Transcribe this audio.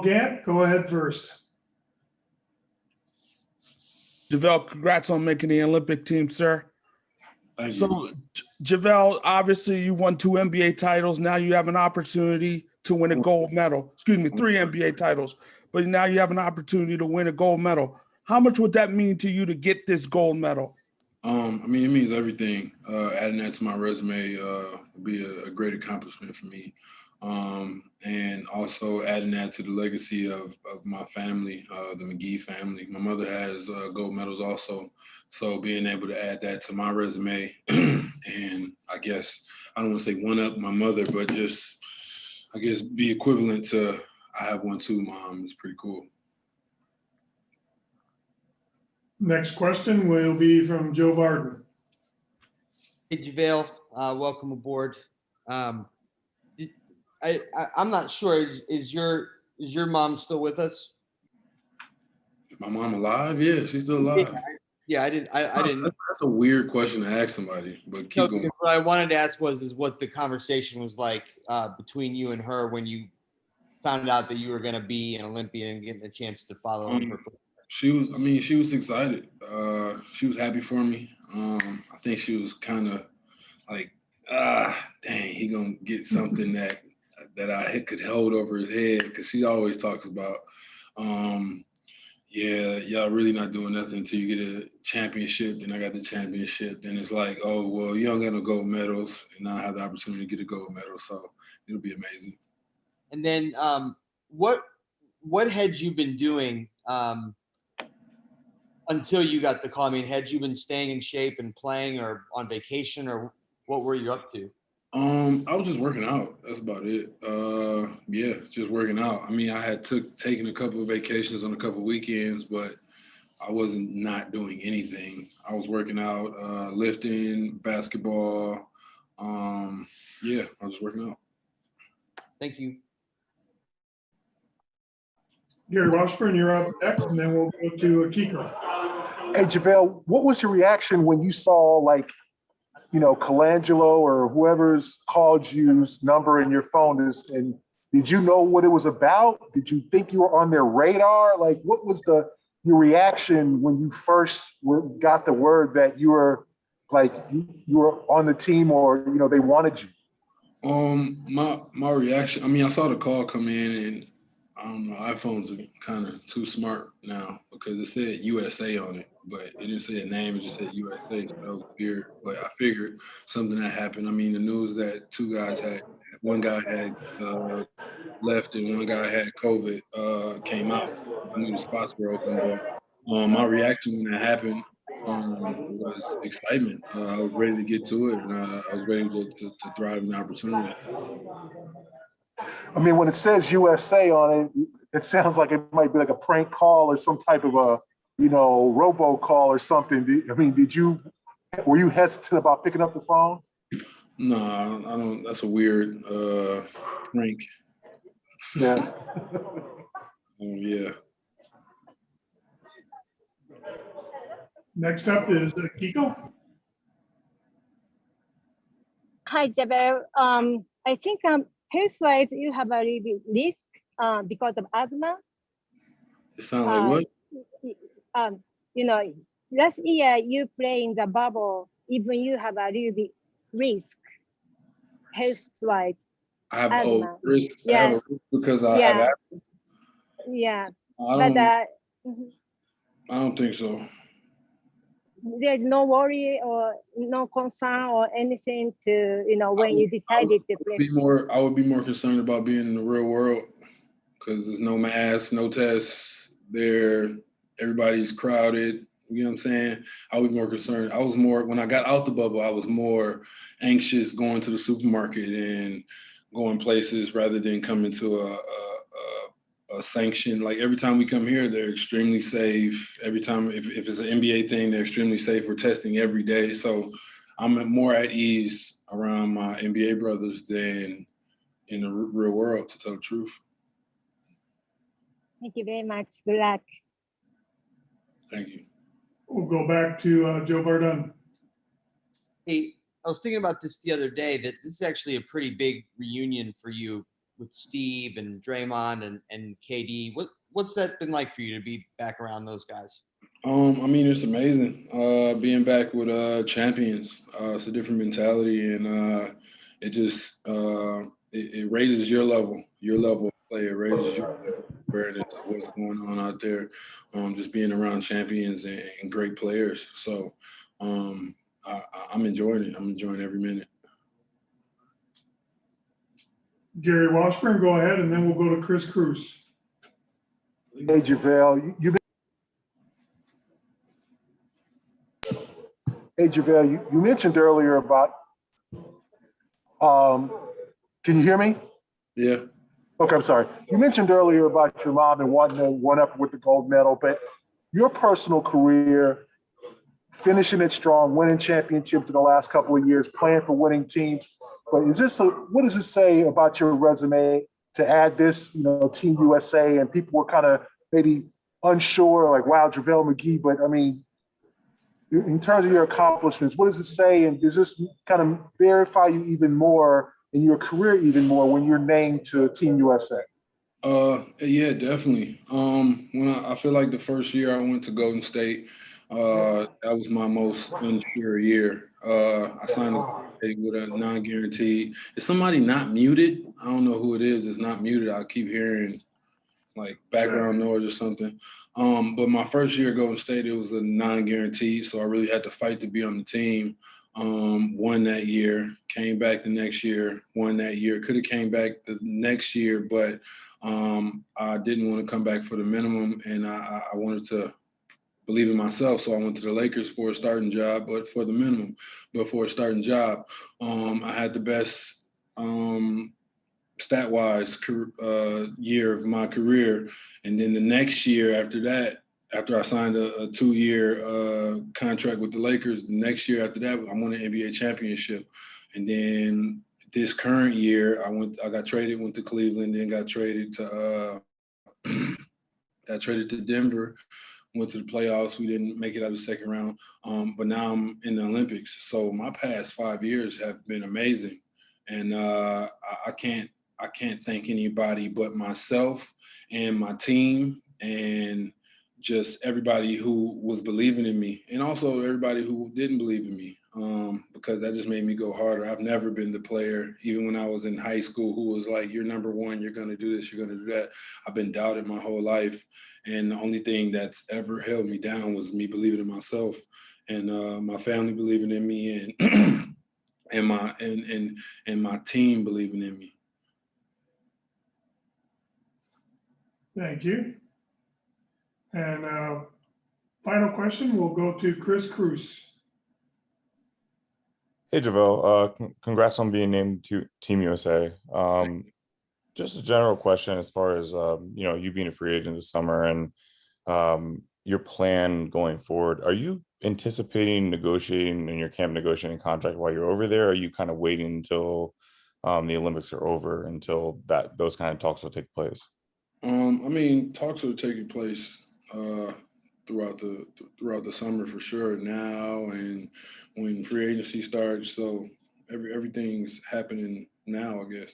Joel Gant, go ahead first. JaVale, congrats on making the Olympic team, sir. Thank you. So, JaVale, obviously you won 2 NBA titles. Now you have an opportunity to win a gold medal. Excuse me, 3 NBA titles. But now you have an opportunity to win a gold medal. How much would that mean to you to get this gold medal? I mean, it means everything. Adding that to my resume would be a great accomplishment for me. And also adding that to the legacy of my family, the McGee family. My mother has gold medals also. So being able to add that to my resume and I guess, I don't want to say one up my mother, but just, I guess, be equivalent to, I have one too, Mom, is pretty cool. Next question will be from Joe Barton. Hey, JaVale, welcome aboard. I'm not sure. Is your mom still with us? My mom alive? Yeah, she's still alive. Yeah, I didn't. That's a weird question to ask somebody, but keep going. What I wanted to ask is what the conversation was like between you and her when you found out that you were going to be an Olympian and getting a chance to follow in her footsteps. She was excited. She was happy for me. I think she was kind of like, dang, he gonna get something that I could hold over his head, because she always talks about, yeah, y'all really not doing nothing until you get a championship. Then I got the championship. Then it's like, oh, well, you don't got no gold medals, and now I have the opportunity to get a gold medal. So it'll be amazing. And then what had you been doing until you got the call? I mean, had you been staying in shape and playing or on vacation, or what were you up to? I was just working out. That's about it. Yeah, just working out. I mean, I had taken a couple of vacations on a couple of weekends, but I wasn't not doing anything. I was working out, lifting, basketball. Yeah, I was just working out. Thank you. Gary Washburn, you're up next, and then we'll go to Kiko. Hey, JaVale, what was your reaction when you saw, like, you know, Colangelo or whoever's called you's number in your phone? And did you know what it was about? Did you think you were on their radar? Like, what was your reaction when you first got the word that you were, like, you were on the team, or, you know, they wanted you? My reaction, I mean, I saw the call come in, and I don't know, iPhones are kind of too smart now, because it said USA on it, but it didn't say a name, it just said USA, so that was weird. But I figured something had happened. I mean, the news that one guy had left and one guy had COVID came out. I knew the spots were open, but my reaction when that happened was excitement. I was ready to get to it, and I was ready to thrive in the opportunity. I mean, when it says USA on it, it sounds like it might be like a prank call or some type of a, you know, robocall or something. I mean, were you hesitant about picking up the phone? No, I don't. That's a weird prank. Yeah. Yeah. Next up is Kiko. Hi, JaVale. I think health-wise, you have a really risk because of asthma. It sounds like what? You know, last year you play in the bubble, even you have a really risk health-wise. I have asthma. risk. Yeah. I have a risk because I have asthma. Yeah. I don't think so. There's no worry or no concern or anything to, you know, when you decided to play. I would be more concerned about being in the real world, because there's no masks, no tests there. Everybody's crowded. You know what I'm saying? I would be more concerned. When I got out the bubble, I was more anxious going to the supermarket and going places rather than coming to a sanction. Like, every time we come here, they're extremely safe. Every time, if it's an NBA thing, they're extremely safe. We're testing every day. So I'm more at ease around my NBA brothers than in the real world, to tell the truth. Thank you very much. Good luck. Thank you. We'll go back to Joe Barton. Hey, I was thinking about this the other day, that this is actually a pretty big reunion for you Steve and Draymond and KD. What's that been like for you to be back around those guys? I mean, it's amazing being back with champions. It's a different mentality, and it just it raises your level of play. It raises your awareness of what's going on out there. Just being around champions and great players. So I'm enjoying it. I'm enjoying every minute. Gary Washburn, go ahead, and then we'll go to Chris Cruz. Hey, JaVale, you mentioned earlier about, can you hear me? Yeah. Okay, I'm sorry. You mentioned earlier about your mom and wanting to one up with the gold medal, but your personal career, finishing it strong, winning championships in the last couple of years, playing for winning teams. But what does it say about your resume to add this, Team USA, and people were kind of maybe unsure, like, wow, JaVale McGee, but I mean, in terms of your accomplishments, what does it say? And does this kind of verify you even more in your career even more when you're named to Team USA? Yeah, definitely. When I feel like the first year I went to Golden State, that was my most unsure year. I signed a contract with a non-guaranteed. Is somebody not muted? I don't know who it is. It's not muted. I keep hearing like background noise or something. But my first year at Golden State, it was a non-guaranteed, so I really had to fight to be on the team. Won that year, came back the next year, won that year. Could have came back the next year, but I didn't want to come back for the minimum, and I wanted to believe in myself. So I went to the Lakers for a starting job, but for the minimum, but for a starting job. I had the best stat-wise year of my career. And then the next year after that, after I signed a 2-year contract with the Lakers, the next year after that, I won an NBA championship. And then this current year, I got traded, went to Cleveland, then got traded to Denver, went to the playoffs. We didn't make it out of the second round, but now I'm in the Olympics. So my past 5 years have been amazing, and I can't thank anybody but myself and my team and just everybody who was believing in me, and also everybody who didn't believe in me, because that just made me go harder. I've never been the player, even when I was in high school, who was like, you're number one, you're going to do this, you're going to do that. I've been doubted my whole life. And the only thing that's ever held me down was me believing in myself, and my family believing in me, and and my team believing in me. Thank you. And final question, we'll go to Chris Cruz. Hey, JaVale, congrats on being named to Team USA. Just a general question as far as, you being a free agent this summer and your plan going forward. Are you anticipating negotiating in your camp negotiating contract while you're over there? Or are you kind of waiting until the Olympics are over until those kind of talks will take place? I mean, talks are taking place throughout the summer for sure now, and when free agency starts. So everything's happening now, I guess.